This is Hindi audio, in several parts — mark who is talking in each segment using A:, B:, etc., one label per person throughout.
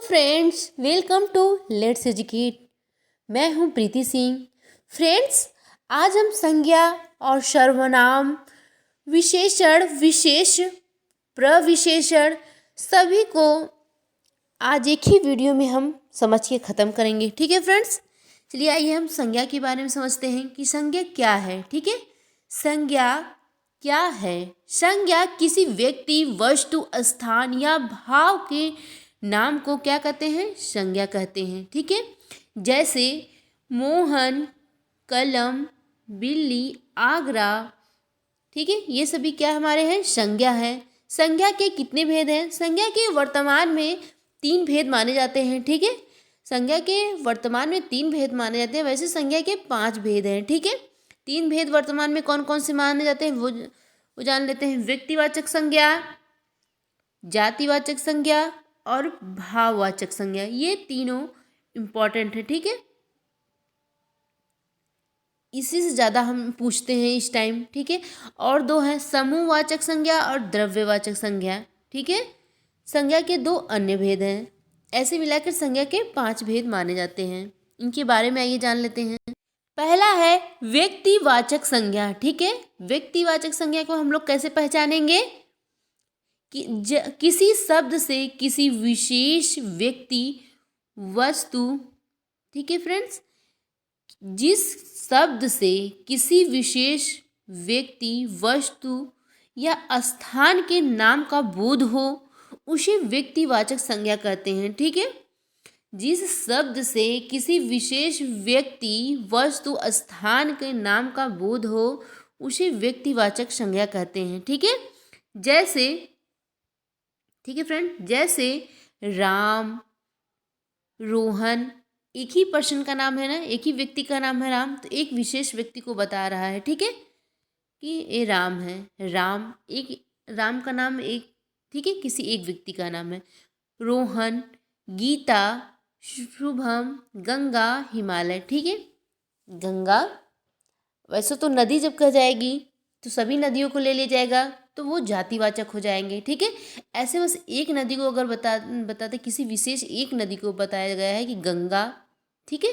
A: Friends, welcome to let's educate. मैं हूं प्रीति सिंह। फ्रेंड्स, आज हम संज्ञा और सर्वनाम, विशेषण, विशेष, प्रविशेषण सभी को आज एक ही वीडियो में हम समझ के ख़त्म करेंगे। ठीक है फ्रेंड्स, चलिए आइए हम संज्ञा के बारे में समझते हैं कि संज्ञा क्या है। ठीक है, संज्ञा क्या है? संज्ञा किसी व्यक्ति, वस्तु, स्थान या भाव के नाम को क्या कहते हैं? संज्ञा कहते हैं। ठीक है, जैसे मोहन, कलम, बिल्ली, आगरा। ठीक है, ये सभी क्या हमारे हैं? संज्ञा है। संज्ञा के कितने भेद हैं? संज्ञा के वर्तमान में 3 भेद माने जाते हैं। ठीक है, संज्ञा के वर्तमान में 3 भेद माने जाते हैं। वैसे संज्ञा के 5 भेद हैं। ठीक है, 3 भेद वर्तमान में कौन कौन से माने जाते हैं वो जान लेते हैं। व्यक्तिवाचक संज्ञा, जातिवाचक संज्ञा और भाववाचक संज्ञा। ये तीनों इम्पॉर्टेंट है। ठीक है, इसी से ज़्यादा हम पूछते हैं इस टाइम। ठीक है, और 2 हैं, समूहवाचक संज्ञा और द्रव्यवाचक संज्ञा। ठीक है, संज्ञा के 2 अन्य भेद हैं। ऐसे मिलाकर संज्ञा के 5 भेद माने जाते हैं। इनके बारे में आइए जान लेते हैं। पहला है व्यक्तिवाचक संज्ञा। ठीक है, व्यक्तिवाचक संज्ञा को हम लोग कैसे पहचानेंगे कि किसी शब्द से किसी विशेष व्यक्ति, वस्तु। ठीक है फ्रेंड्स, जिस शब्द से किसी विशेष व्यक्ति, वस्तु या स्थान के नाम का बोध हो उसे व्यक्तिवाचक संज्ञा कहते हैं। ठीक है, जिस शब्द से किसी विशेष व्यक्ति, वस्तु, स्थान के नाम का बोध हो उसे व्यक्तिवाचक संज्ञा कहते हैं। ठीक है, जैसे, ठीक है फ्रेंड, जैसे राम, रोहन, एक ही पर्सन का नाम है ना, एक ही व्यक्ति का नाम है राम, तो एक विशेष व्यक्ति को बता रहा है। ठीक है, कि ये राम है। राम, एक राम का नाम एक, ठीक है, किसी एक व्यक्ति का नाम है। रोहन, गीता, शुभम, गंगा, हिमालय। ठीक है, गंगा वैसे तो नदी जब कह जाएगी तो सभी नदियों को ले लिया जाएगा, तो वो जातिवाचक हो जाएंगे। ठीक है, ऐसे बस एक नदी को अगर बताते किसी विशेष एक नदी को बताया गया है कि गंगा, ठीक है,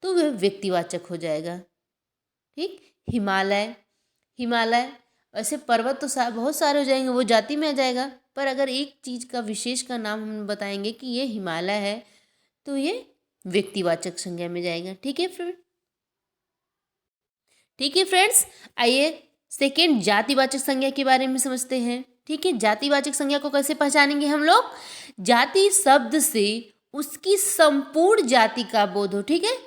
A: तो वह व्यक्तिवाचक हो जाएगा। ठीक, हिमालय, हिमालय वैसे पर्वत तो बहुत सारे हो जाएंगे, वो जाति में आ जाएगा, पर अगर एक चीज़ का विशेष का नाम हम बताएंगे कि ये हिमालय है तो ये व्यक्तिवाचक संज्ञा में जाएगा। ठीक है फ्रेंड, ठीक है फ्रेंड्स, आइए सेकेंड जातिवाचक संज्ञा के बारे में समझते हैं। ठीक है, जातिवाचक संज्ञा को कैसे पहचानेंगे हम लोग? जाति शब्द से उसकी संपूर्ण जाति का बोध हो। ठीक है,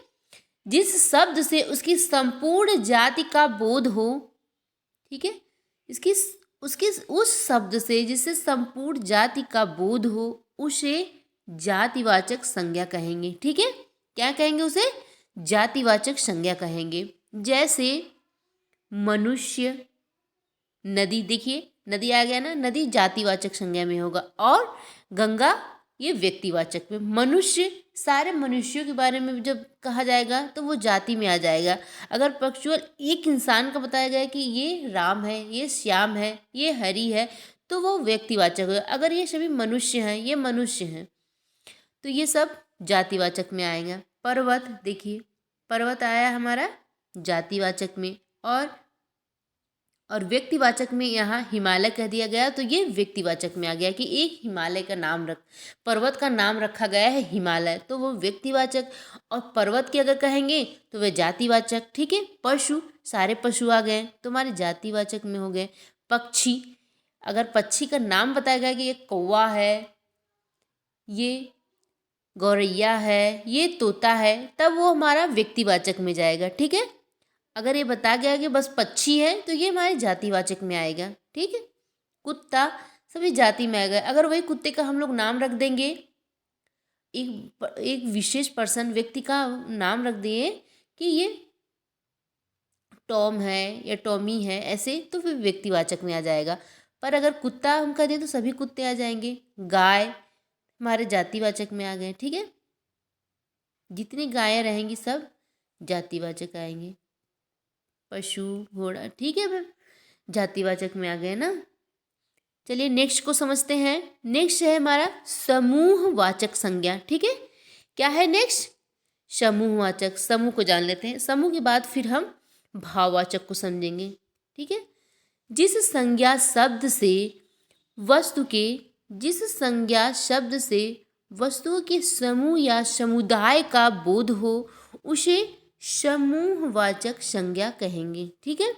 A: जिस शब्द से उसकी संपूर्ण जाति का बोध हो, ठीक है, इसकी उसके उस शब्द से जिससे संपूर्ण जाति का बोध हो उसे जातिवाचक संज्ञा कहेंगे। ठीक है, क्या कहेंगे? उसे जातिवाचक संज्ञा कहेंगे। जैसे मनुष्य, नदी, देखिए नदी आ गया ना, नदी जातिवाचक संज्ञा में होगा, और गंगा ये व्यक्तिवाचक में। मनुष्य, सारे मनुष्यों के बारे में जब कहा जाएगा तो वो जाति में आ जाएगा। अगर पक्चुअल एक इंसान का बताया गया कि ये राम है, ये श्याम है, ये हरि है, तो वो व्यक्तिवाचक होगा। अगर ये सभी मनुष्य हैं, ये मनुष्य हैं, तो ये सब जातिवाचक में आएगा। पर्वत, देखिए पर्वत आया हमारा जातिवाचक में, और व्यक्तिवाचक में यहाँ हिमालय कह दिया गया, तो ये व्यक्तिवाचक में आ गया कि एक हिमालय का नाम पर्वत का नाम रखा गया है हिमालय, तो वो व्यक्तिवाचक। और पर्वत के अगर कहेंगे तो वे जातिवाचक। ठीक है, पशु, सारे पशु आ गए तो हमारे जातिवाचक में हो गए। पक्षी, अगर पक्षी का नाम बताया गया कि ये कौवा है, ये गौरैया है, ये तोता है, तब वो हमारा व्यक्तिवाचक में जाएगा। ठीक है, अगर ये बता गया कि बस पक्षी है तो ये हमारे जातिवाचक में आएगा। ठीक है, कुत्ता, सभी जाति में आएगा। अगर वही कुत्ते का हम लोग नाम रख देंगे, एक विशेष पर्सन, व्यक्ति का नाम रख दिए कि ये टॉम है या टॉमी है, ऐसे, तो फिर व्यक्तिवाचक में आ जाएगा। पर अगर कुत्ता हम कह दें तो सभी कुत्ते आ जाएंगे। गाय हमारे जातिवाचक में आ गए। ठीक है, जितनी गायें रहेंगी सब जातिवाचक आएंगे। पशु, घोड़ा, ठीक है, फिर जातिवाचक में आ गए ना। चलिए नेक्स्ट को समझते हैं। नेक्स्ट है हमारा समूहवाचक संज्ञा। ठीक है, क्या है नेक्स्ट? समूहवाचक। समूह को जान लेते हैं, समूह के बाद फिर हम भाववाचक को समझेंगे। ठीक है, जिस संज्ञा शब्द से वस्तु के जिस संज्ञा शब्द से वस्तुओं के समूह या समुदाय का बोध हो उसे समूहवाचक संज्ञा कहेंगे। ठीक है,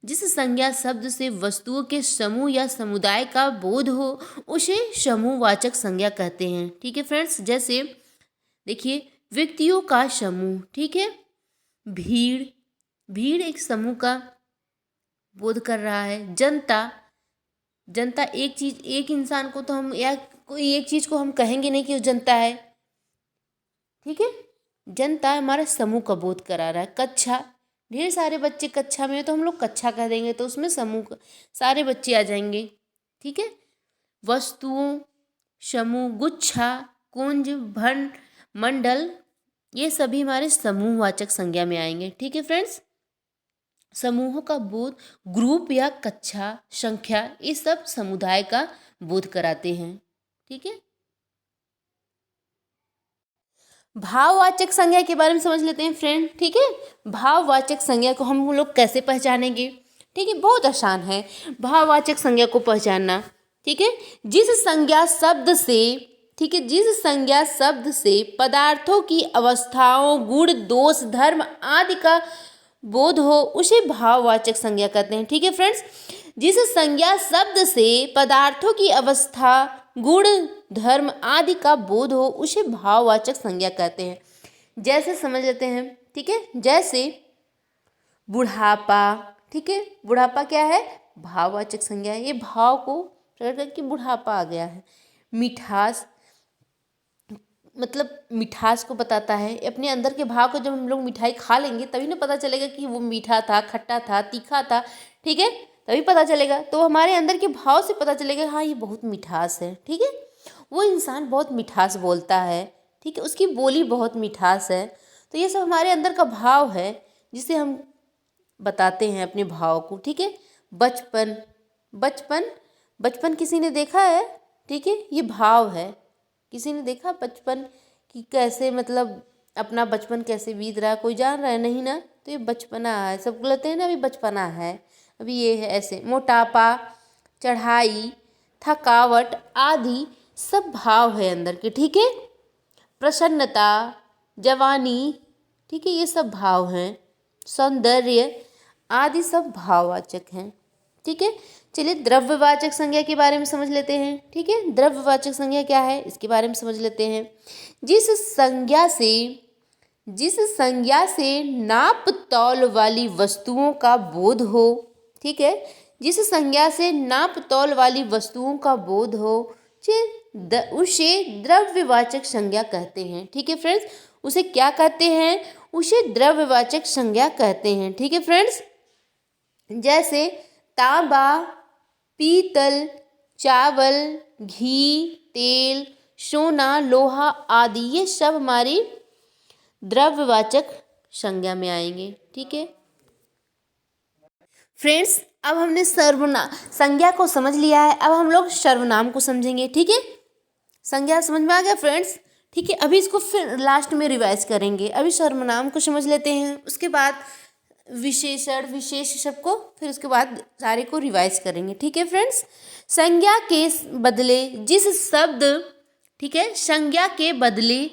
A: जिस संज्ञा शब्द से वस्तुओं के समूह या समुदाय का बोध हो उसे समूहवाचक संज्ञा कहते हैं। ठीक है फ्रेंड्स, जैसे देखिए व्यक्तियों का समूह। ठीक है, भीड़, भीड़ एक समूह का बोध कर रहा है। जनता, जनता एक चीज, एक इंसान को तो हम या कोई एक चीज को हम कहेंगे नहीं कि वो जनता है। ठीक है, जनता हमारा समूह का बोध करा रहा है। कक्षा, ढेर सारे बच्चे कक्षा में तो हम लोग कक्षा कह देंगे, तो उसमें समूह सारे बच्चे आ जाएंगे। ठीक है, वस्तुओं, समूह, गुच्छा, कुंज, भन, मंडल, ये सभी हमारे समूहवाचक संज्ञा में आएंगे। ठीक है फ्रेंड्स, समूहों का बोध, ग्रुप या कक्षा, संख्या, ये सब समुदाय का बोध कराते हैं। ठीक है, भाववाचक संज्ञा के बारे में समझ लेते हैं फ्रेंड। ठीक है, भाववाचक संज्ञा को हम लोग कैसे पहचानेंगे? ठीक है, बहुत आसान है भाववाचक संज्ञा को पहचानना। ठीक है, जिस संज्ञा शब्द से, ठीक है, जिस संज्ञा शब्द से पदार्थों की अवस्थाओं, गुण, दोष, धर्म आदि का बोध हो उसे भाववाचक संज्ञा कहते हैं। ठीक है फ्रेंड्स, जिस संज्ञा शब्द से पदार्थों की अवस्था, गुण, धर्म आदि का बोध हो उसे भाववाचक संज्ञा कहते हैं। जैसे समझ लेते हैं। ठीक है, जैसे बुढ़ापा। ठीक है, बुढ़ापा क्या है? भाववाचक संज्ञा है, ये भाव को प्रकट करके बुढ़ापा आ गया है। मिठास, मतलब मिठास को बताता है, अपने अंदर के भाव को। जब हम लोग मिठाई खा लेंगे तभी ना पता चलेगा कि वो मीठा था, खट्टा था, तीखा था। ठीक है, तभी पता चलेगा। तो हमारे अंदर के भाव से पता चलेगा हाँ ये बहुत मिठास है। ठीक है, वो इंसान बहुत मिठास बोलता है। ठीक है, उसकी बोली बहुत मिठास है। तो ये सब हमारे अंदर का भाव है जिसे हम बताते हैं अपने भाव को। ठीक है, बचपन, बचपन, बचपन किसी ने देखा है? ठीक है, ये भाव है। किसी ने देखा बचपन कि कैसे, मतलब अपना बचपन कैसे बीत रहा है? कोई जान रहा है? नहीं ना। तो ये बचपना है, सब बोलते हैं ना अभी बचपना है, अभी ये है। ऐसे मोटापा, चढ़ाई, थकावट आदि सब भाव है अंदर के। ठीक है, प्रसन्नता, जवानी, ठीक है, ये सब भाव हैं। सौंदर्य आदि सब भाववाचक हैं। ठीक है, चलिए द्रव्यवाचक संज्ञा के बारे में समझ लेते हैं। ठीक है, द्रव्यवाचक संज्ञा क्या है इसके बारे में समझ लेते हैं। जिस संज्ञा से नाप तौल वाली वस्तुओं का बोध हो। ठीक है, जिस संज्ञा से नाप तौल वाली वस्तुओं का बोध हो उसे द्रव्यवाचक संज्ञा कहते हैं। ठीक है फ्रेंड्स, उसे क्या कहते हैं? उसे द्रव्यवाचक संज्ञा कहते हैं। ठीक है फ्रेंड्स, जैसे तांबा, पीतल, चावल, घी, तेल, सोना, लोहा आदि ये सब हमारी द्रव्यवाचक संज्ञा में आएंगे। ठीक है फ्रेंड्स, अब हमने सर्वनाम संज्ञा को समझ लिया है, अब हम लोग सर्वनाम को समझेंगे। ठीक है, संज्ञा समझ में आ गया फ्रेंड्स। ठीक है, अभी इसको फिर लास्ट में रिवाइज करेंगे। अभी सर्वनाम को समझ लेते हैं, उसके बाद विशेषण, विशेष सबको, फिर उसके बाद सारे को रिवाइज करेंगे। ठीक है फ्रेंड्स, संज्ञा के बदले जिस शब्द, ठीक है, संज्ञा के बदले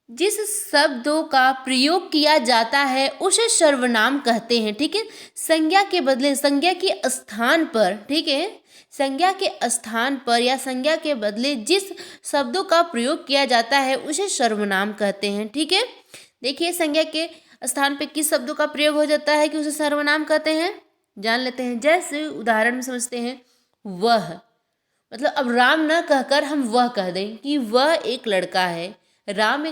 A: जिस शब्दों का प्रयोग किया जाता है उसे सर्वनाम कहते हैं। ठीक है, संज्ञा के बदले, संज्ञा के स्थान पर, ठीक है, संज्ञा के स्थान पर या संज्ञा के बदले जिस शब्दों का प्रयोग किया जाता है उसे सर्वनाम कहते हैं। ठीक है, देखिए संज्ञा के स्थान पे किस शब्दों का प्रयोग हो जाता है कि उसे सर्वनाम कहते हैं, जान लेते हैं। जैसे उदाहरण में समझते हैं, वह, मतलब अब राम न कहकर हम वह कह दें कि वह एक लड़का है। राम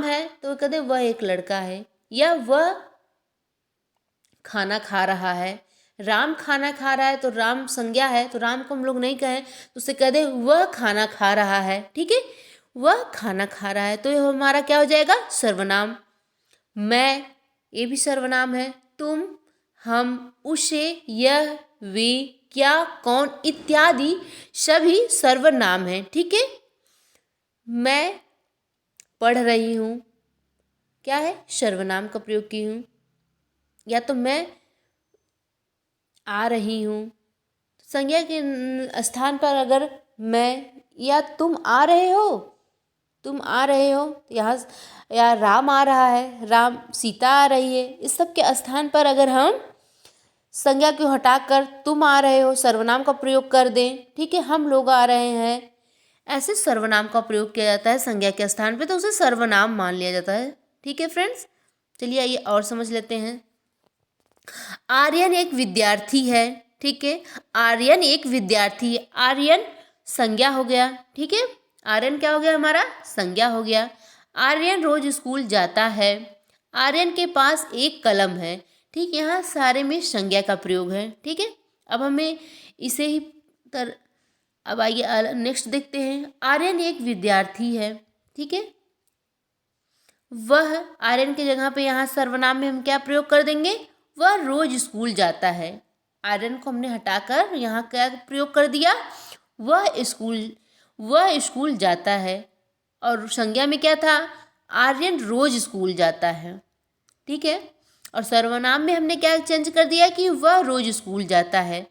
A: है तो कह दें वह एक लड़का है, या वह खाना खा रहा है। राम खाना खा रहा है तो राम संज्ञा है, तो राम को हम लोग नहीं कहें तो उसे कह दें वह खाना खा रहा है। ठीक है, वह खाना खा रहा है तो यह हमारा क्या हो जाएगा? सर्वनाम। मैं, ये भी सर्वनाम है। तुम, हम, उसे, यह, वे, क्या, कौन इत्यादि सभी सर्वनाम हैं। ठीक है, मैं पढ़ रही हूँ क्या है, सर्वनाम का प्रयोग की हूँ। या तो मैं आ रही हूँ, संज्ञा के स्थान पर अगर मैं या तुम आ रहे हो, तुम आ रहे हो यहाँ, या राम आ रहा है, राम, सीता आ रही है, इस सब के स्थान पर अगर हम संज्ञा को हटाकर तुम आ रहे हो सर्वनाम का प्रयोग कर दें, ठीक है, हम लोग आ रहे हैं, ऐसे सर्वनाम का प्रयोग किया जाता है संज्ञा के स्थान पे, तो उसे सर्वनाम मान लिया जाता है। ठीक है फ्रेंड्स, चलिए आइए और समझ लेते हैं। आर्यन एक विद्यार्थी है। ठीक है, आर्यन एक विद्यार्थी है। आर्यन संज्ञा हो गया। ठीक है, आर्यन क्या हो गया, हमारा संज्ञा हो गया। आर्यन रोज स्कूल जाता है। आर्यन के पास एक कलम है। ठीक, यहाँ सारे में संज्ञा का प्रयोग है। ठीक है, अब हमें इसे ही अब आइए नेक्स्ट देखते हैं। आर्यन एक विद्यार्थी है। ठीक है, वह, आर्यन के जगह पे यहाँ सर्वनाम में हम क्या प्रयोग कर देंगे, वह रोज स्कूल जाता है। आर्यन को हमने हटाकर यहाँ क्या प्रयोग कर दिया, वह स्कूल जाता है। और संज्ञा में क्या था, आर्यन रोज स्कूल जाता है। ठीक है, और सर्वनाम में हमने क्या चेंज कर दिया कि वह रोज स्कूल जाता है।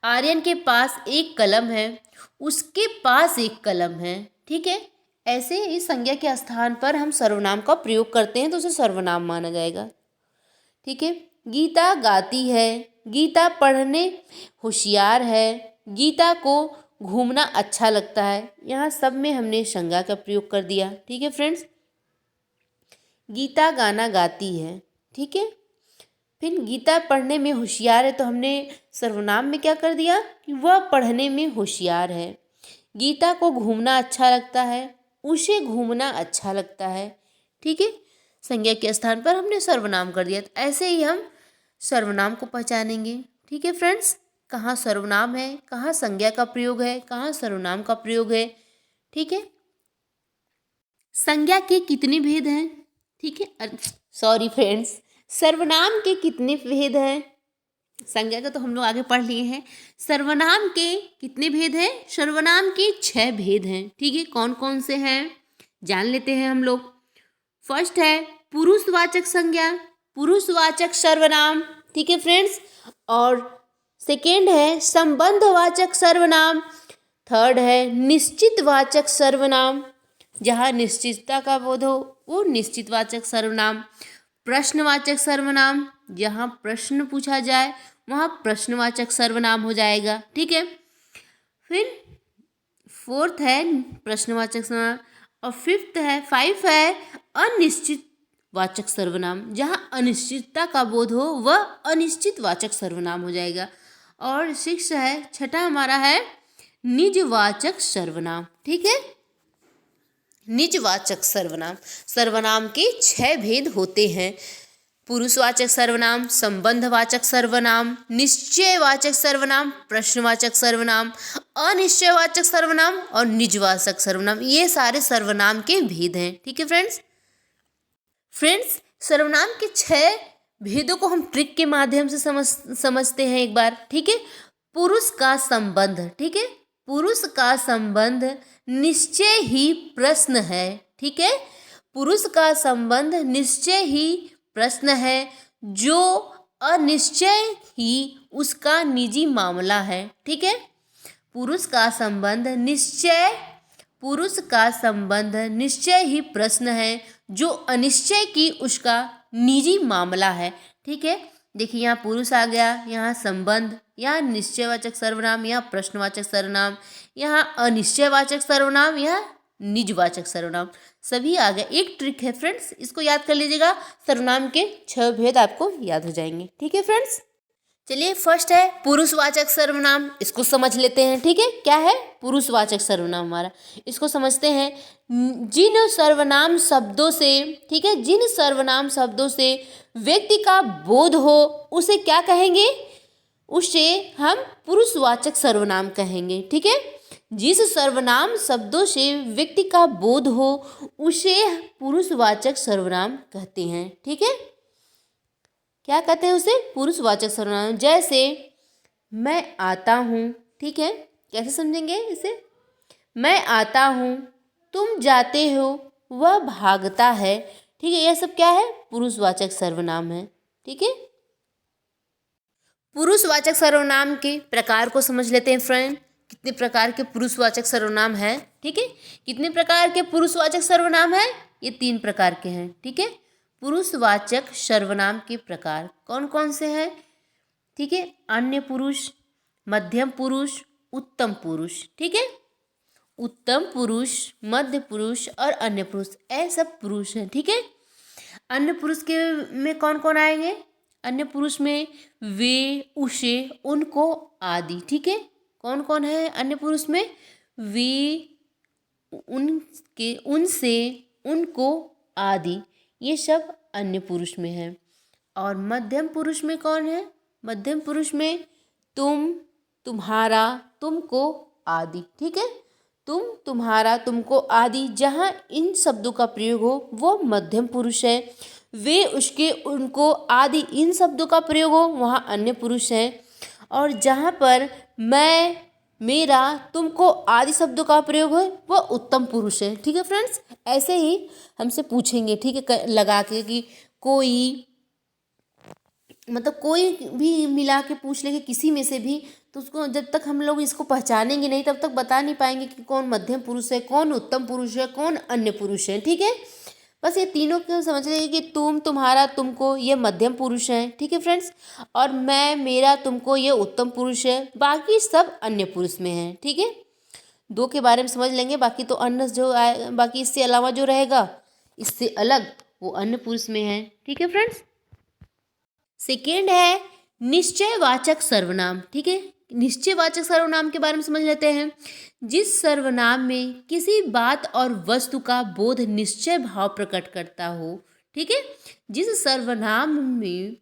A: आर्यन के पास एक कलम है, उसके पास एक कलम है। ठीक है, ऐसे इस संज्ञा के स्थान पर हम सर्वनाम का प्रयोग करते हैं तो उसे सर्वनाम माना जाएगा। ठीक है, गीता गाती है। गीता पढ़ने होशियार है। गीता को घूमना अच्छा लगता है। यहाँ सब में हमने संज्ञा का प्रयोग कर दिया। ठीक है फ्रेंड्स, गीता गाना गाती है। ठीक है, फिर गीता पढ़ने में होशियार है तो हमने सर्वनाम में क्या कर दिया कि वह पढ़ने में होशियार है। गीता को घूमना अच्छा लगता है, उसे घूमना अच्छा लगता है। ठीक है, संज्ञा के स्थान पर हमने सर्वनाम कर दिया। तो ऐसे ही हम सर्वनाम को पहचानेंगे। ठीक है फ्रेंड्स, कहाँ सर्वनाम है, कहाँ संज्ञा का प्रयोग है, कहाँ सर्वनाम का प्रयोग है। ठीक है, संज्ञा के कितने भेद हैं। ठीक है, सॉरी फ्रेंड्स, सर्वनाम के कितने भेद हैं। संज्ञा का तो हम लोग आगे पढ़ लिए हैं। सर्वनाम के कितने भेद हैं, सर्वनाम के 6 भेद हैं। ठीक है, कौन कौन से हैं जान लेते हैं हम लोग। फर्स्ट है पुरुषवाचक संज्ञा, पुरुषवाचक सर्वनाम। ठीक है फ्रेंड्स, और सेकेंड है संबंधवाचक सर्वनाम। थर्ड है निश्चितवाचक सर्वनाम, जहाँ निश्चितता का बोध हो वो निश्चितवाचक सर्वनाम। प्रश्नवाचक सर्वनाम, जहाँ प्रश्न पूछा जाए वहाँ प्रश्नवाचक सर्वनाम हो जाएगा। ठीक है, फिर फोर्थ है प्रश्नवाचक सर्वनाम, और फाइव है अनिश्चित वाचक सर्वनाम, जहाँ अनिश्चितता का बोध हो वह अनिश्चित वाचक सर्वनाम हो जाएगा। और 6 है, छठा हमारा है निजवाचक सर्वनाम। ठीक है, निजवाचक सर्वनाम, सर्वनाम के 6 भेद होते हैं। पुरुषवाचक सर्वनाम, संबंधवाचक सर्वनाम, निश्चयवाचक सर्वनाम, प्रश्नवाचक सर्वनाम, अनिश्चयवाचक सर्वनाम और निजवाचक सर्वनाम। ये सारे सर्वनाम के भेद हैं। ठीक है फ्रेंड्स, सर्वनाम के 6 भेदों को हम ट्रिक के माध्यम से समझते हैं एक बार। ठीक है, पुरुष का संबंध। ठीक है, पुरुष का संबंध निश्चय ही प्रश्न है। ठीक है, पुरुष का संबंध निश्चय ही प्रश्न है, जो अनिश्चय ही उसका निजी मामला है। ठीक है, पुरुष का संबंध निश्चय ही प्रश्न है, जो अनिश्चय की उसका निजी मामला है। ठीक है, देखिए यहाँ पुरुष आ गया, यहाँ संबंध, यहाँ निश्चयवाचक सर्वनाम, यहाँ प्रश्नवाचक सर्वनाम, यहाँ अनिश्चयवाचक सर्वनाम, यहाँ निजवाचक सर्वनाम, सभी आ गए। एक ट्रिक है फ्रेंड्स, इसको याद कर लीजिएगा, सर्वनाम के 6 भेद आपको याद हो जाएंगे। ठीक है फ्रेंड्स, चलिए फर्स्ट है पुरुषवाचक सर्वनाम, इसको समझ लेते हैं। ठीक है, क्या है पुरुषवाचक सर्वनाम हमारा, इसको समझते हैं। जिन सर्वनाम शब्दों से, ठीक है, जिन सर्वनाम शब्दों से व्यक्ति का बोध हो उसे क्या कहेंगे, उसे हम पुरुषवाचक सर्वनाम कहेंगे। ठीक है, जिस सर्वनाम शब्दों से व्यक्ति का बोध हो उसे पुरुषवाचक सर्वनाम कहते हैं। ठीक है, क्या कहते हैं उसे, पुरुषवाचक सर्वनाम। जैसे मैं आता हूँ, ठीक है, कैसे समझेंगे इसे? मैं आता हूँ, तुम जाते हो, वह भागता है, ठीक है। यह सब क्या है? पुरुषवाचक सर्वनाम है, ठीक है। पुरुषवाचक सर्वनाम के प्रकार को समझ लेते हैं फ्रेंड। कितने प्रकार के पुरुषवाचक सर्वनाम है, ठीक है। कितने प्रकार के पुरुषवाचक सर्वनाम है? ये 3 प्रकार के हैं, ठीक है। पुरुषवाचक सर्वनाम के प्रकार कौन कौन से हैं? ठीक है, अन्य पुरुष, मध्यम पुरुष, उत्तम पुरुष, ठीक है। उत्तम पुरुष, मध्य पुरुष और अन्य पुरुष, ये सब पुरुष हैं, ठीक है। अन्य पुरुष के में कौन कौन आएंगे? अन्य पुरुष में वे, उसे, उनको, आदि, ठीक है। कौन कौन है अन्य पुरुष में? वे, उनके, उनसे, उनको, आदि, ये सब अन्य पुरुष में है। और मध्यम पुरुष में कौन है? मध्यम पुरुष में तुम, तुम्हारा, तुमको, आदि, ठीक है। तुम, तुम्हारा, तुमको, आदि, जहाँ इन शब्दों का प्रयोग हो वो मध्यम पुरुष है। वे, उसके, उनको, आदि, इन शब्दों का प्रयोग हो वहाँ अन्य पुरुष है। और जहाँ पर मैं, मेरा, तुमको, आदि शब्दों का प्रयोग है वो उत्तम पुरुष है, ठीक है फ्रेंड्स। ऐसे ही हमसे पूछेंगे, ठीक है, लगा के कि कोई, मतलब कोई भी मिला के पूछ लेंगे किसी में से भी, तो उसको जब तक हम लोग इसको पहचानेंगे नहीं तब तक बता नहीं पाएंगे कि कौन मध्यम पुरुष है, कौन उत्तम पुरुष है, कौन अन्य पुरुष है, ठीक है। बस ये तीनों को समझ लीजिए कि तुम, तुम्हारा, तुमको, ये मध्यम पुरुष हैं, ठीक है फ्रेंड्स। और मैं, मेरा, तुमको, ये उत्तम पुरुष है। बाकी सब अन्य पुरुष में है, ठीक है। 2 के बारे में समझ लेंगे, बाकी तो अन्य जो आए, बाकी इससे अलावा जो रहेगा इससे अलग वो अन्य पुरुष में है, ठीक है फ्रेंड्स। सेकेंड है निश्चयवाचक सर्वनाम, ठीक है। निश्चयवाचक सर्वनाम के बारे में समझ लेते हैं। जिस सर्वनाम में किसी बात और वस्तु का बोध निश्चय भाव प्रकट करता हो, ठीक है। जिस सर्वनाम में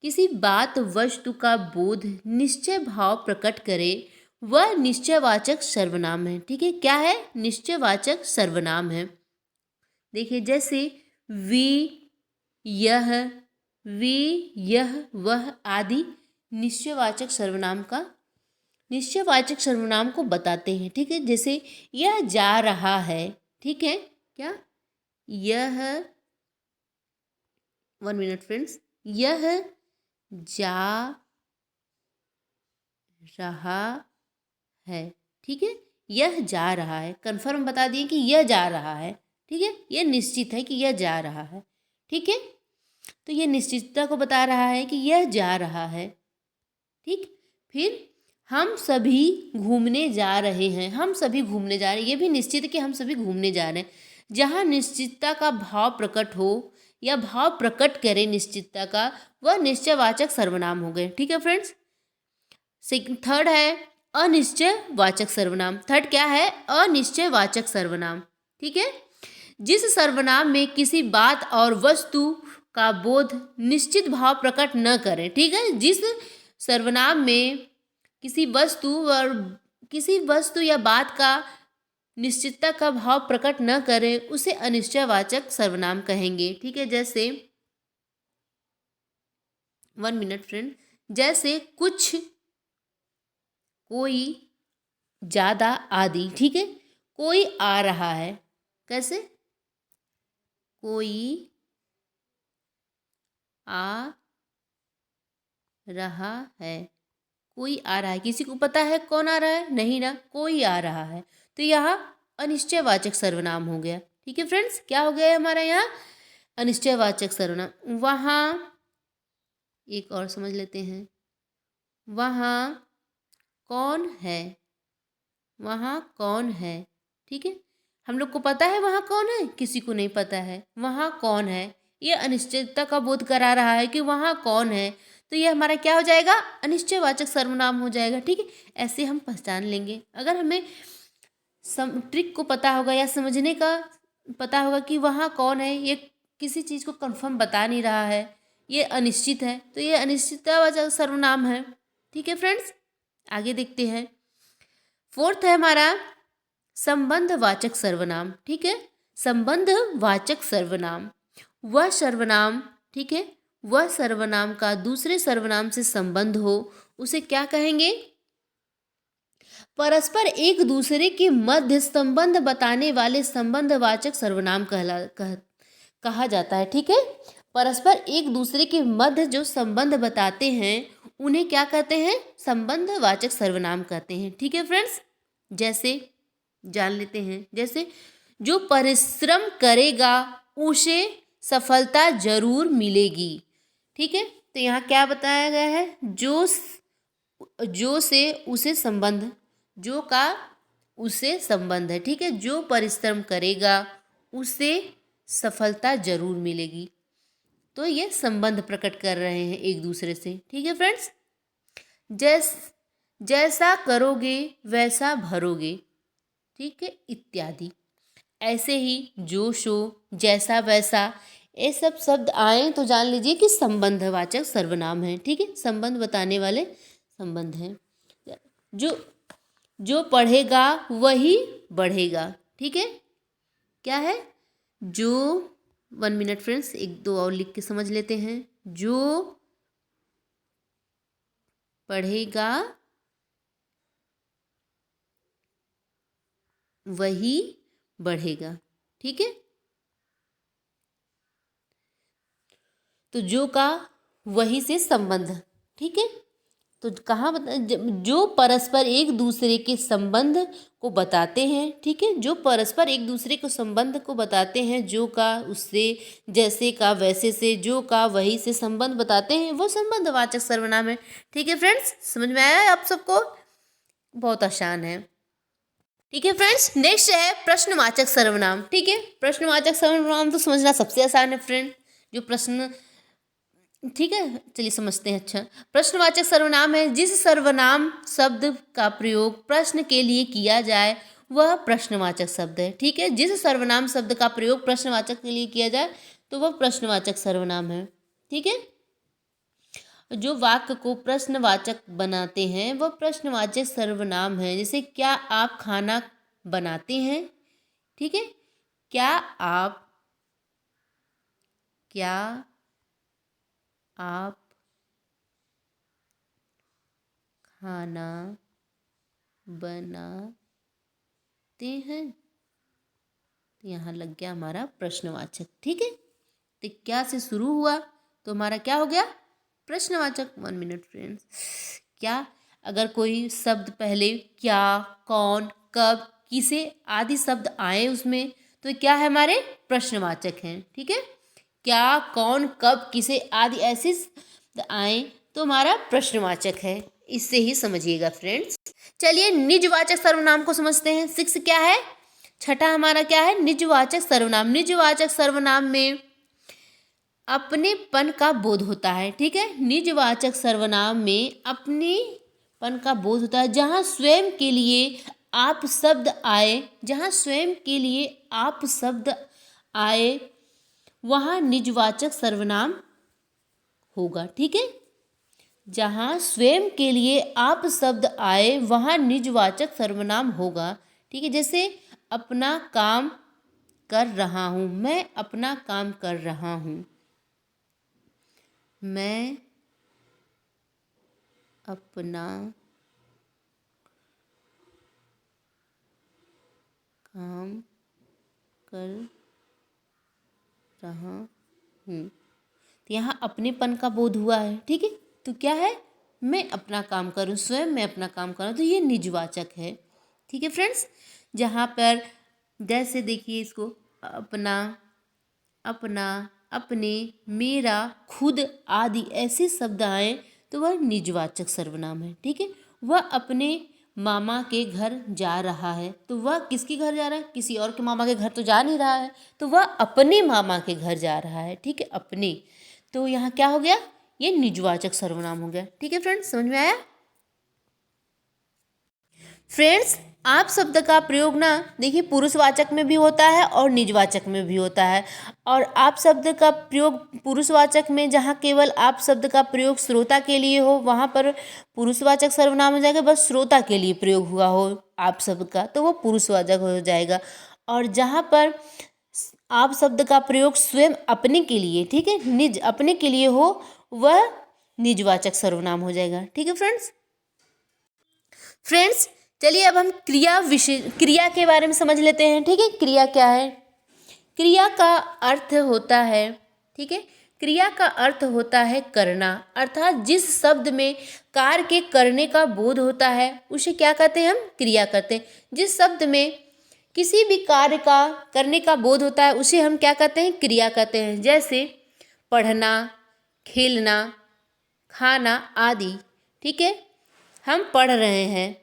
A: किसी बात वस्तु का बोध निश्चय भाव प्रकट करे वह निश्चयवाचक सर्वनाम है, ठीक है। क्या है? निश्चयवाचक सर्वनाम है। देखिए जैसे वे, यह, वे, यह, वह आदि निश्चयवाचक सर्वनाम का, निश्चयवाचक सर्वनाम को बताते हैं, ठीक है। जैसे यह जा रहा है, ठीक है। क्या? यह, 1 मिनट फ्रेंड्स, यह जा रहा है, ठीक है। यह जा रहा है, कन्फर्म बता दिए कि यह जा रहा है, ठीक है। यह निश्चित है कि यह जा रहा है, ठीक है। तो यह निश्चितता को बता रहा है कि यह जा रहा है, ठीक। फिर हम सभी घूमने जा रहे हैं, हम सभी घूमने जा रहे हैं, ये भी निश्चित है कि हम सभी घूमने जा रहे हैं। जहाँ निश्चितता का भाव प्रकट हो या भाव प्रकट करे निश्चितता का, वह निश्चयवाचक सर्वनाम हो गए, ठीक है फ्रेंड्स। थर्ड है अनिश्चयवाचक सर्वनाम। थर्ड क्या है? अनिश्चयवाचक सर्वनाम, ठीक है। जिस सर्वनाम में किसी बात और वस्तु का बोध निश्चित भाव प्रकट न करे, ठीक है। जिस सर्वनाम में किसी वस्तु या बात का निश्चितता का भाव प्रकट न करे उसे अनिश्चयवाचक सर्वनाम कहेंगे, ठीक है। जैसे 1 मिनट फ्रेंड, जैसे कुछ, कोई, ज़्यादा आदि, ठीक है। कोई आ रहा है, कैसे? कोई आ रहा है, कोई आ रहा है। किसी को पता है कौन आ रहा है? नहीं ना, कोई आ रहा है। तो यहाँ अनिश्चयवाचक सर्वनाम हो गया, ठीक है फ्रेंड्स। क्या हो गया है हमारा यहाँ? अनिश्चयवाचक सर्वनाम। वहाँ, एक और समझ लेते हैं, वहाँ कौन है, वहाँ कौन है, ठीक है। हम लोग को पता है वहाँ कौन है, किसी को नहीं पता है। वहाँ कौन है, ये अनिश्चितता का बोध करा रहा है कि वहाँ कौन है, तो ये हमारा क्या हो जाएगा? अनिश्चयवाचक सर्वनाम हो जाएगा, ठीक है। ऐसे हम पहचान लेंगे। अगर हमें ट्रिक को पता होगा या समझने का पता होगा कि वहाँ कौन है, ये किसी चीज़ को कंफर्म बता नहीं रहा है, ये अनिश्चित है, तो ये अनिश्चिततावाचक सर्वनाम है, ठीक है फ्रेंड्स। आगे देखते हैं। फोर्थ है हमारा संबंधवाचक सर्वनाम, ठीक है। संबंधवाचक सर्वनाम वह सर्वनाम, ठीक है, वह सर्वनाम का दूसरे सर्वनाम से संबंध हो, उसे क्या कहेंगे? परस्पर एक दूसरे के मध्य संबंध बताने वाले संबंधवाचक सर्वनाम कहा जाता है। ठीक है, परस्पर एक दूसरे के मध्य जो संबंध बताते हैं उन्हें क्या कहते हैं? संबंधवाचक सर्वनाम कहते हैं। ठीक है फ्रेंड्स, जैसे जान लेते हैं, जैसे जो परिश्रम करेगा उसे सफलता जरूर मिलेगी। ठीक है, तो यहाँ क्या बताया गया है? जो से उसे संबंध, जो का उसे संबंध है। ठीक है, जो परिश्रम करेगा उसे सफलता जरूर मिलेगी। तो ये संबंध प्रकट कर रहे हैं एक दूसरे से। ठीक है फ्रेंड्स, जैसा करोगे वैसा भरोगे, ठीक है, इत्यादि। ऐसे ही जो शो, जैसा वैसा, ये सब शब्द आए तो जान लीजिए कि संबंधवाचक सर्वनाम है। ठीक है, संबंध बताने वाले संबंध हैं। जो पढ़ेगा वही बढ़ेगा। ठीक है, क्या है? जो 1 मिनट फ्रेंड्स, एक दो और लिख के समझ लेते हैं। जो पढ़ेगा वही बढ़ेगा। ठीक है, तो जो का वही से संबंध। ठीक है, तो कहाँ जो परस्पर एक दूसरे के संबंध को बताते हैं। ठीक है, जो परस्पर एक दूसरे को संबंध को बताते हैं, जो का उससे, जैसे का वैसे से, जो का वही से संबंध बताते हैं, वो संबंधवाचक सर्वनाम है। ठीक है फ्रेंड्स, समझ में आया आप सबको? बहुत आसान है। ठीक है फ्रेंड्स, नेक्स्ट है प्रश्नवाचक सर्वनाम। ठीक है, प्रश्नवाचक सर्वनाम तो समझना सबसे आसान है फ्रेंड, जो प्रश्न। ठीक है, चलिए समझते हैं। अच्छा, प्रश्नवाचक सर्वनाम है जिस सर्वनाम शब्द का प्रयोग प्रश्न के लिए किया जाए वह प्रश्नवाचक शब्द है। ठीक है, जिस सर्वनाम शब्द का प्रयोग प्रश्नवाचक के लिए किया जाए तो वह प्रश्नवाचक सर्वनाम है। ठीक है, जो वाक्य को प्रश्नवाचक बनाते हैं वह प्रश्नवाचक सर्वनाम है। जैसे क्या आप खाना बनाते हैं? ठीक है, क्या आप खाना बनाते हैं? तो यहाँ लग गया हमारा प्रश्नवाचक। ठीक है, तो क्या से शुरू हुआ तो हमारा क्या हो गया? प्रश्नवाचक। 1 मिनट फ्रेंड्स, क्या अगर कोई शब्द पहले क्या, कौन, कब, किसे आदि शब्द आए उसमें तो क्या है? हमारे प्रश्नवाचक हैं। ठीक है, क्या, कौन, कब, किसे आदि ऐसे आए तो हमारा प्रश्नवाचक है। इससे ही समझिएगा फ्रेंड्स। चलिए निजवाचक सर्वनाम को समझते हैं। 6 क्या है? छठा हमारा क्या है? निजवाचक सर्वनाम। निजवाचक सर्वनाम में अपनेपन का बोध होता है। ठीक है, निजवाचक सर्वनाम में अपनेपन का बोध होता है। जहाँ स्वयं के लिए आप शब्द आए, जहाँ स्वयं के लिए आप शब्द आए वहाँ निजवाचक सर्वनाम होगा। ठीक है, जहाँ स्वयं के लिए आप शब्द आए वहाँ निजवाचक सर्वनाम होगा। ठीक है, जैसे अपना काम कर रहा हूँ, मैं अपना काम कर रहा हूँ, मैं अपना काम कर रहा हूँ। तो यहाँ अपनेपन का बोध हुआ है। ठीक है, तो क्या है? मैं अपना काम करूँ, स्वयं मैं अपना काम करूँ, तो ये निजवाचक है। ठीक है फ्रेंड्स, जहाँ पर जैसे देखिए इसको अपना, अपना, अपने, मेरा, खुद आदि ऐसे शब्द आए तो वह निजवाचक सर्वनाम है। ठीक है, वह अपने मामा के घर जा रहा है तो वह किसके घर जा रहा है? किसी और के मामा के घर तो जा नहीं रहा है, तो वह अपने मामा के घर जा रहा है। ठीक है, अपने, तो यहाँ क्या हो गया? ये निजवाचक सर्वनाम हो गया। ठीक है फ्रेंड्स, समझ में आया? फ्रेंड्स, आप शब्द का प्रयोग ना देखिए पुरुषवाचक में भी होता है और निजवाचक में भी होता है। और आप शब्द का प्रयोग पुरुषवाचक में जहाँ केवल आप शब्द का प्रयोग श्रोता के लिए हो वहाँ पर पुरुषवाचक सर्वनाम हो जाएगा। बस श्रोता के लिए प्रयोग हुआ हो आप शब्द का तो वो पुरुषवाचक हो जाएगा। और जहाँ पर आप शब्द का प्रयोग स्वयं अपने के लिए, ठीक है, निज अपने के लिए हो, वह निजवाचक सर्वनाम हो जाएगा। ठीक है फ्रेंड्स चलिए अब हम क्रिया के बारे में समझ लेते हैं। ठीक है, क्रिया क्या है? क्रिया का अर्थ होता है, ठीक है, क्रिया का अर्थ होता है करना, अर्थात जिस शब्द में कार्य के करने का बोध होता है उसे क्या कहते हैं? हम क्रिया कहते हैं। जिस शब्द में किसी भी कार्य का करने का बोध होता है उसे हम क्या कहते हैं? क्रिया कहते हैं। जैसे पढ़ना, खेलना, खाना आदि। ठीक है, हम पढ़ रहे हैं।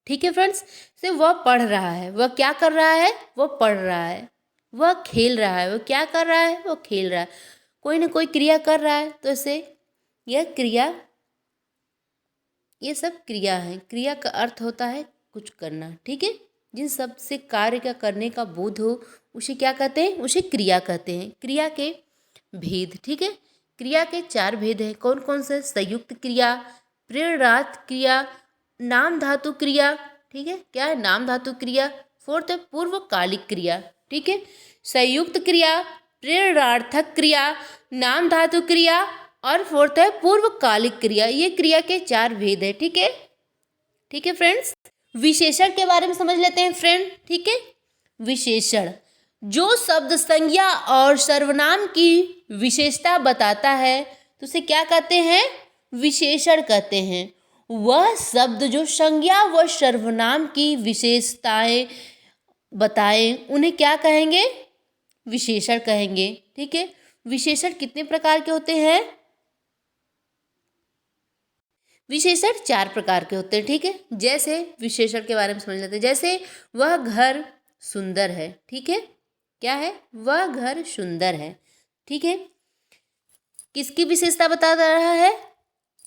A: ठीक है फ्रेंड्स, से वह पढ़ रहा है, वह क्या कर रहा है? वह पढ़ रहा है। वह खेल रहा है, वह क्या कर रहा है? वह खेल रहा है। कोई ना कोई क्रिया कर रहा है, तो इसे यह क्रिया, ये सब क्रिया है। क्रिया का अर्थ होता है कुछ करना। ठीक है, जिस शब्द से कार्य का करने का बोध हो उसे क्या कहते हैं? उसे क्रिया कहते हैं। क्रिया के भेद, ठीक है, क्रिया के 4 भेद हैं। कौन कौन से? संयुक्त क्रिया, प्रेरणार्थ क्रिया, नाम धातु क्रिया। ठीक है, क्या है? नाम धातु क्रिया। 4th है पूर्वकालिक क्रिया। ठीक है, संयुक्त क्रिया, प्रेरणार्थक क्रिया, नाम धातु क्रिया और 4th है पूर्वकालिक क्रिया। ये क्रिया के 4 भेद है। ठीक है, ठीक है फ्रेंड्स, विशेषण के बारे में समझ लेते हैं फ्रेंड। ठीक है, विशेषण जो शब्द संज्ञा और सर्वनाम की विशेषता बताता है तो उसे क्या कहते हैं? विशेषण कहते हैं। वह शब्द जो संज्ञा व सर्वनाम की विशेषताएं बताए उन्हें क्या कहेंगे? विशेषण कहेंगे। ठीक है, विशेषण कितने प्रकार के होते हैं? विशेषण 4 प्रकार के होते हैं। ठीक है, जैसे विशेषण के बारे में समझ लेते हैं। जैसे वह घर सुंदर है। ठीक है, क्या है? वह घर सुंदर है। ठीक है, किसकी विशेषता बता रहा है?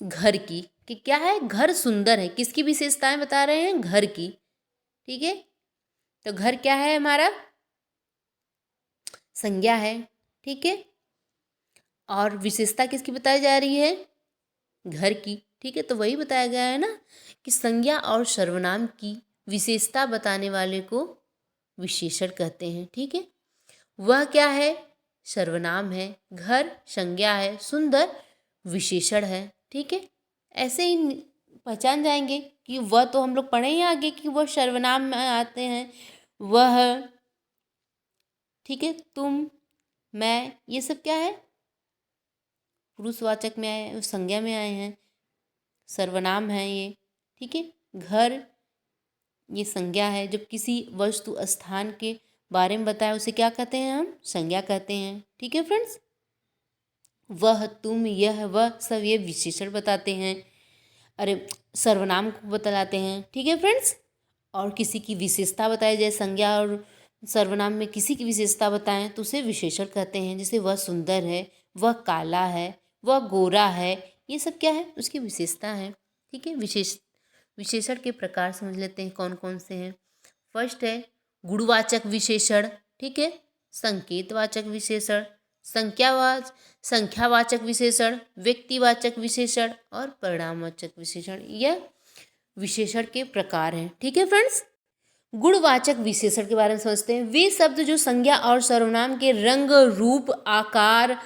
A: घर की, कि क्या है? घर सुंदर है। किसकी विशेषताएं बता रहे हैं? घर की। ठीक है, तो घर क्या है? हमारा संज्ञा है। ठीक है, और विशेषता किसकी बताई जा रही है? घर की। ठीक है, तो वही बताया गया है ना कि संज्ञा और सर्वनाम की विशेषता बताने वाले को विशेषण कहते हैं। ठीक है, वह क्या है? सर्वनाम है। घर संज्ञा है। सुंदर विशेषण है। ठीक है, ऐसे ही पहचान जाएंगे कि वह तो हम लोग पढ़े ही आगे कि वह सर्वनाम में आते हैं। वह, ठीक है, तुम, मैं, ये सब क्या है? पुरुषवाचक में आए, संज्ञा में आए हैं, सर्वनाम है ये। ठीक है, घर ये संज्ञा है। जब किसी वस्तु स्थान के बारे में बताया उसे क्या कहते हैं? हम संज्ञा कहते हैं। ठीक है फ्रेंड्स, वह, तुम, यह, वह सब ये विशेषण बताते हैं, अरे सर्वनाम को बतलाते हैं। ठीक है फ्रेंड्स, और किसी की विशेषता बताई जाए, संज्ञा और सर्वनाम में किसी की विशेषता बताएं तो उसे विशेषण कहते हैं। जैसे वह सुंदर है, वह काला है, वह गोरा है, ये सब क्या है? उसकी विशेषता है। ठीक है, विशेषण के प्रकार समझ लेते हैं कौन कौन से हैं। फर्स्ट है गुणवाचक विशेषण। ठीक है, संकेतवाचक विशेषण, संख्यावाचक विशेषण, व्यक्तिवाचक विशेषण और परिणामवाचक विशेषण। यह विशेषण के प्रकार हैं। ठीक है फ्रेंड्स, गुणवाचक विशेषण के बारे में समझते हैं। वे शब्द जो संज्ञा और सर्वनाम के रंग, रूप, आकार,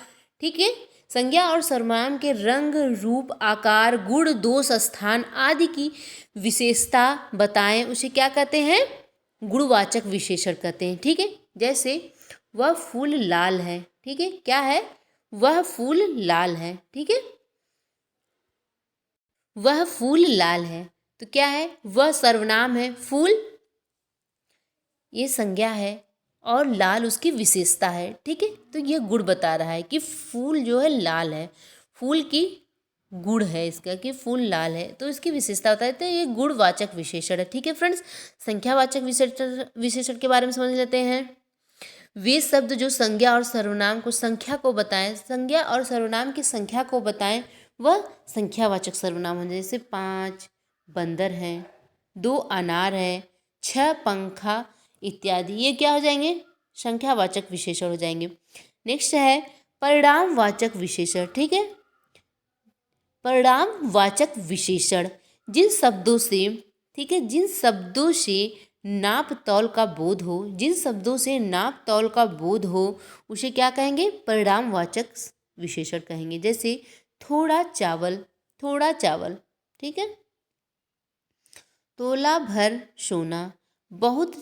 A: ठीक है, संज्ञा और सर्वनाम के रंग, रूप, आकार, गुण, दोष, स्थान आदि की विशेषता बताएं उसे क्या कहते हैं? गुणवाचक विशेषण कहते हैं। ठीक है, जैसे वह फूल लाल है। ठीक है, क्या है? वह फूल लाल है। ठीक है, वह फूल लाल है, तो क्या है? वह सर्वनाम है, फूल ये संज्ञा है और लाल उसकी विशेषता है। ठीक है, तो यह गुण बता रहा है कि फूल जो है लाल है, फूल की गुण है इसका कि फूल लाल है, तो इसकी विशेषता होता है। तो ये गुणवाचक विशेषण है। ठीक है फ्रेंड्स, संख्यावाचक विशेषण के बारे में समझ लेते हैं। वे शब्द जो संज्ञा और सर्वनाम को संख्या को बताएं, संज्ञा और सर्वनाम की संख्या को बताएं, वह संख्यावाचक सर्वनाम हो। जैसे 5 बंदर हैं, 2 अनार है, 6 पंखा इत्यादि। ये क्या हो जाएंगे? संख्यावाचक विशेषण हो जाएंगे। नेक्स्ट है परिणामवाचक विशेषण। ठीक है, परिणामवाचक विशेषण जिन शब्दों से, ठीक है, जिन शब्दों से नाप तौल का बोध हो, जिन शब्दों से नाप तौल का बोध हो उसे क्या कहेंगे? परिणामवाचक विशेषण कहेंगे। जैसे थोड़ा चावल, थोड़ा चावल, ठीक है। तोला भर सोना, बहुत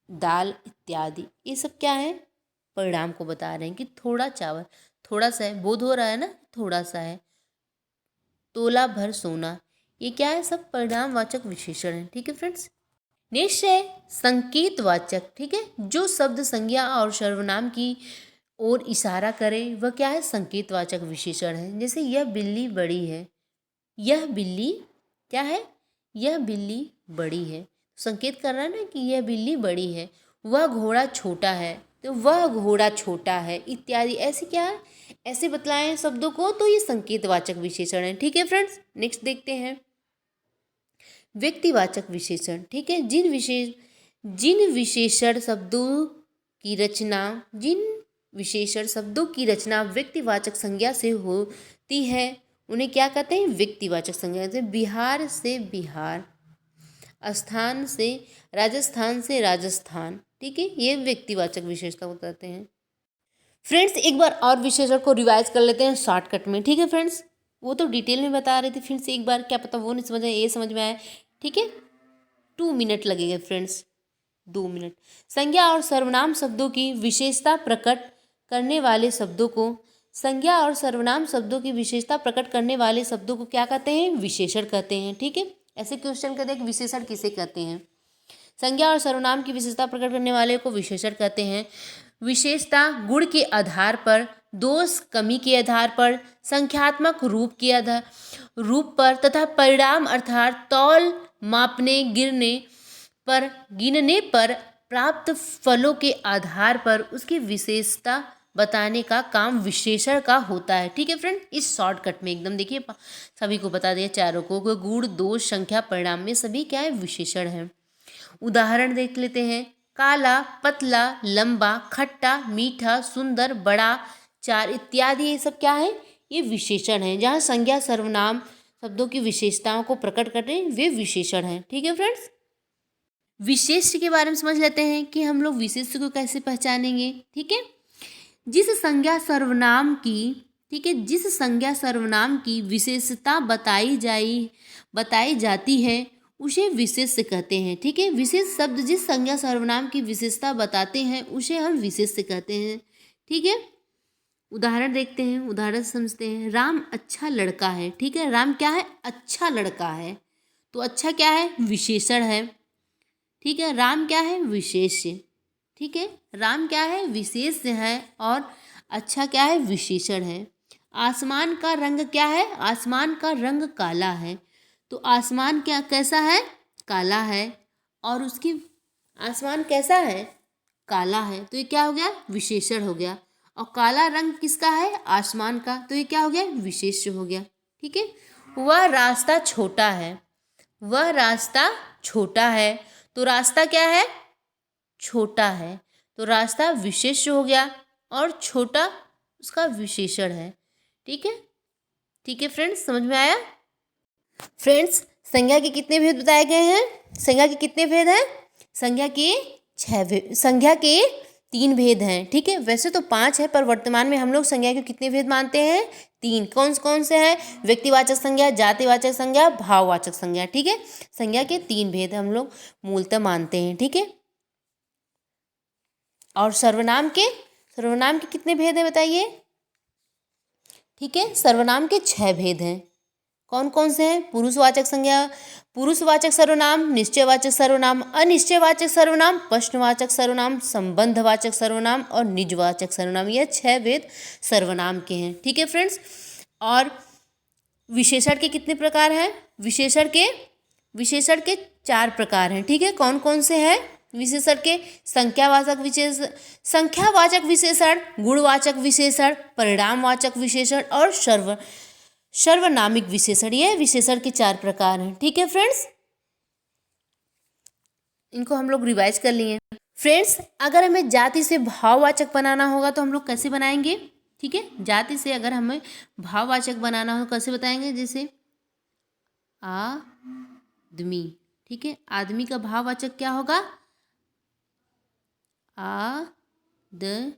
A: दाल इत्यादि, ये सब क्या है, परिणाम को बता रहे हैं कि थोड़ा चावल, थोड़ा सा है, बोध हो रहा है ना, थोड़ा सा है। तोला भर सोना, ये क्या है, सब परिणामवाचक विशेषण है, ठीक है फ्रेंड्स। निश्चय संकेतवाचक, ठीक है, जो शब्द संज्ञा और सर्वनाम की ओर इशारा करे वह क्या है, संकेतवाचक विशेषण है। जैसे यह बिल्ली बड़ी है, यह बिल्ली क्या है, यह बिल्ली बड़ी है, संकेत कर रहा है ना कि यह बिल्ली बड़ी है। वह घोड़ा छोटा है, तो वह घोड़ा छोटा है इत्यादि, ऐसे क्या है, ऐसे बतलाएं शब्दों को, तो ये संकेतवाचक विशेषण है, ठीक है फ्रेंड्स। नेक्स्ट देखते हैं व्यक्तिवाचक विशेषण, ठीक है। जिन विशेषण शब्दों की रचना, जिन विशेषण शब्दों की रचना व्यक्तिवाचक संज्ञा से होती है उन्हें क्या कहते हैं, व्यक्तिवाचक संज्ञा। जैसे बिहार से बिहार, स्थान से राजस्थान से राजस्थान, ठीक है, ये व्यक्तिवाचक विशेषता बताते हैं। फ्रेंड्स एक बार और विशेषण को रिवाइज कर लेते हैं शॉर्टकट में, ठीक है फ्रेंड्स। वो तो डिटेल में बता रहे थे, फिर से एक बार, क्या पता वो नहीं समझ आए, ये समझ में आए, ठीक है। 2 मिनट लगेंगे फ्रेंड्स, 2 मिनट। संज्ञा और सर्वनाम शब्दों की विशेषता प्रकट करने वाले शब्दों को, संज्ञा और सर्वनाम शब्दों की विशेषता प्रकट करने वाले शब्दों को क्या कहते हैं, विशेषण कहते हैं, ठीक है। ऐसे क्वेश्चन कहते हैं कि विशेषण किसे कहते हैं। संज्ञा और सर्वनाम की विशेषता प्रकट करने वाले को विशेषण कहते हैं। विशेषता गुण के आधार पर, दोष कमी के आधार पर, संख्यात्मक रूप पर तथा परिणाम अर्थात तौल मापने गिनने पर प्राप्त फलों के आधार पर उसकी विशेषता बताने का काम विशेषण का होता है, ठीक है फ्रेंड। इस शॉर्टकट में एकदम देखिए सभी को बता दिया चारों को, गुण दोष संख्या परिणाम में सभी क्या है, विशेषण है। उदाहरण देख लेते हैं, काला, पतला, लंबा, खट्टा, मीठा, सुंदर, बड़ा, चार इत्यादि, ये सब क्या है, ये विशेषण है। जहाँ संज्ञा सर्वनाम शब्दों की विशेषताओं को प्रकट करते हैं वे विशेषण हैं, ठीक है फ्रेंड्स। विशेष्य के बारे में समझ लेते हैं कि हम लोग विशेष्य को कैसे पहचानेंगे, ठीक है। जिस संज्ञा सर्वनाम की, ठीक है, जिस संज्ञा सर्वनाम की विशेषता बताई जाती है उसे विशेष्य कहते हैं, ठीक है। विशेष शब्द जिस संज्ञा सर्वनाम की विशेषता बताते हैं उसे हम विशेष्य कहते हैं, ठीक है। उदाहरण देखते हैं, उदाहरण समझते हैं। राम अच्छा लड़का है, ठीक है, राम क्या है, अच्छा लड़का है, तो अच्छा क्या है, विशेषण है, ठीक है। राम क्या है, विशेष्य, ठीक है। राम क्या है, विशेष्य है, और अच्छा क्या है, विशेषण है। आसमान का रंग क्या है, आसमान का रंग काला है, तो आसमान क्या कैसा है, काला है, और उसकी आसमान कैसा है, काला है, तो ये क्या हो गया, विशेषण हो गया। और काला रंग किसका है, आसमान का, तो ये क्या हो गया, विशेष्य हो गया, ठीक है। वह रास्ता छोटा है, वह रास्ता छोटा है, तो रास्ता क्या है, छोटा है, तो रास्ता विशेष्य हो गया, और छोटा उसका विशेषण है, ठीक है। ठीक है फ्रेंड्स, समझ में आया। फ्रेंड्स संज्ञा के कितने भेद बताए गए हैं, संज्ञा के कितने भेद हैं, संज्ञा के 6 भेद, संज्ञा के 3 भेद हैं, ठीक है। वैसे तो 5 है, पर वर्तमान में हम लोग संज्ञा के कितने भेद मानते हैं, 3। कौन से हैं, व्यक्तिवाचक संज्ञा, जातिवाचक संज्ञा, भाववाचक संज्ञा, ठीक है। संज्ञा के 3 भेद हम लोग मूलतः मानते हैं, ठीक है। और सर्वनाम के कितने भेद हैं बताइए, ठीक है। सर्वनाम के 6 भेद हैं। कौन से हैं, पुरुषवाचक संज्ञा, पुरुषवाचक सर्वनाम, निश्चयवाचक सर्वनाम, अनिश्चयवाचक सर्वनाम, प्रश्नवाचक सर्वनाम, संबंधवाचक सर्वनाम और निजवाचक सर्वनाम, यह 6 भेद सर्वनाम के हैं, ठीक है फ्रेंड्स। और विशेषण के कितने प्रकार हैं, विशेषण के 4 प्रकार हैं, ठीक है। कौन से हैं विशेषण के, संख्यावाचक विशेषण, गुणवाचक विशेषण, परिणामवाचक विशेषण और सर्वनामिक विशेषण, ये विशेषण के 4 प्रकार हैं, ठीक है फ्रेंड्स। इनको हम लोग रिवाइज कर लिए। फ्रेंड्स अगर हमें जाति से भाववाचक बनाना होगा तो हम लोग कैसे बनाएंगे, ठीक है। जाति से अगर हमें भाववाचक बनाना हो कैसे बताएंगे, जैसे आदमी, ठीक है। आदमी का भाववाचक क्या होगा, आदमीयत,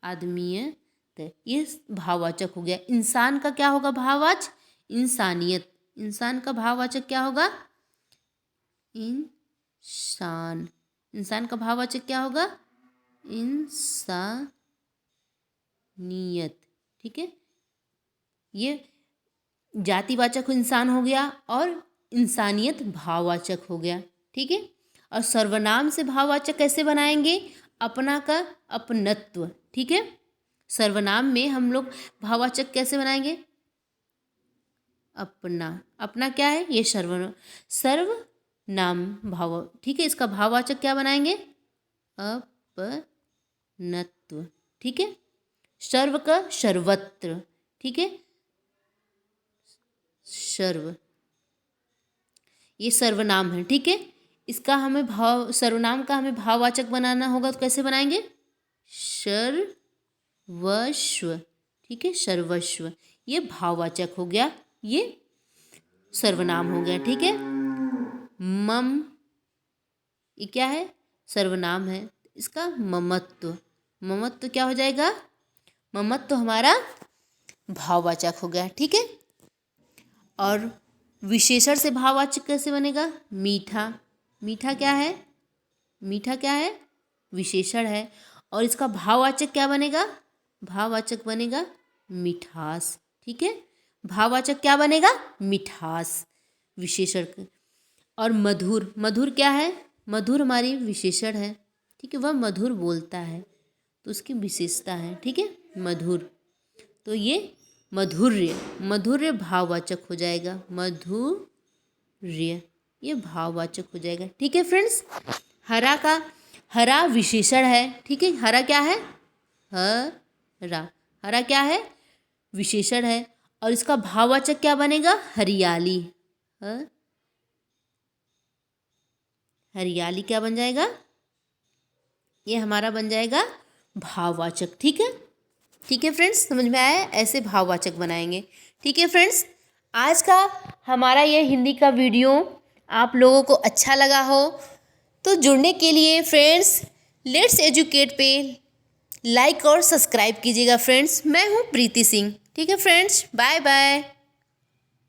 A: आदमीयत, है, ये भाववाचक हो गया। इंसान का क्या होगा भाववाचक? इंसानियत। इंसान का भाववाचक क्या होगा? इंसान। इंसान का भाववाचक क्या होगा? इंसानियत। ठीक है, ये जातिवाचक इंसान हो गया और इंसानियत भाववाचक हो गया। ठीक है, और सर्वनाम से भाववाचक कैसे बनाएंगे? अपना का अपनत्व। ठीक है, सर्वनाम में हम लोग भाववाचक कैसे बनाएंगे? अपना। अपना क्या है? ये सर्वनाम भाव। ठीक है, इसका भाववाचक क्या बनाएंगे? अपनत्व। ठीक है, सर्व का सर्वत्र। ठीक है, सर्व, ये सर्वनाम है। ठीक है, इसका हमें सर्वनाम का हमें भाववाचक बनाना होगा, तो कैसे बनाएंगे? सर्वस्व। ठीक है, सर्वस्व, ये भाववाचक हो गया, ये सर्वनाम हो गया। ठीक है, मम, ये क्या है? सर्वनाम है, इसका ममत्व। ममत्व क्या हो जाएगा? ममत्व हमारा भाववाचक हो गया। ठीक है, और विशेषण से भाववाचक कैसे बनेगा? मीठा। मीठा क्या है? मीठा क्या है? विशेषण है, और इसका भाववाचक क्या बनेगा? भाववाचक बनेगा मिठास। ठीक है, भाववाचक क्या बनेगा? मिठास, विशेषण। और मधुर। मधुर क्या है? मधुर हमारी विशेषण है। ठीक है, वह मधुर बोलता है, तो उसकी विशेषता है। ठीक है, मधुर, तो ये मधुर्य। मधुर्य भाववाचक हो जाएगा, मधुर्य, ये भाववाचक हो जाएगा। ठीक है फ्रेंड्स, हरा का, हरा विशेषण है। ठीक है, हरा क्या है? हरा। हरा क्या है? विशेषण है, और इसका भाववाचक क्या बनेगा? हरियाली। हरियाली क्या बन जाएगा? ये हमारा बन जाएगा भाववाचक। ठीक है, ठीक है फ्रेंड्स, समझ में आया? ऐसे भाववाचक बनाएंगे। ठीक है फ्रेंड्स, आज का हमारा ये हिंदी का वीडियो आप लोगों को अच्छा लगा हो तो जुड़ने के लिए फ्रेंड्स लेट्स एजुकेट पे लाइक और सब्सक्राइब कीजिएगा फ्रेंड्स। मैं हूँ प्रीति सिंह। ठीक है फ्रेंड्स, बाय बाय।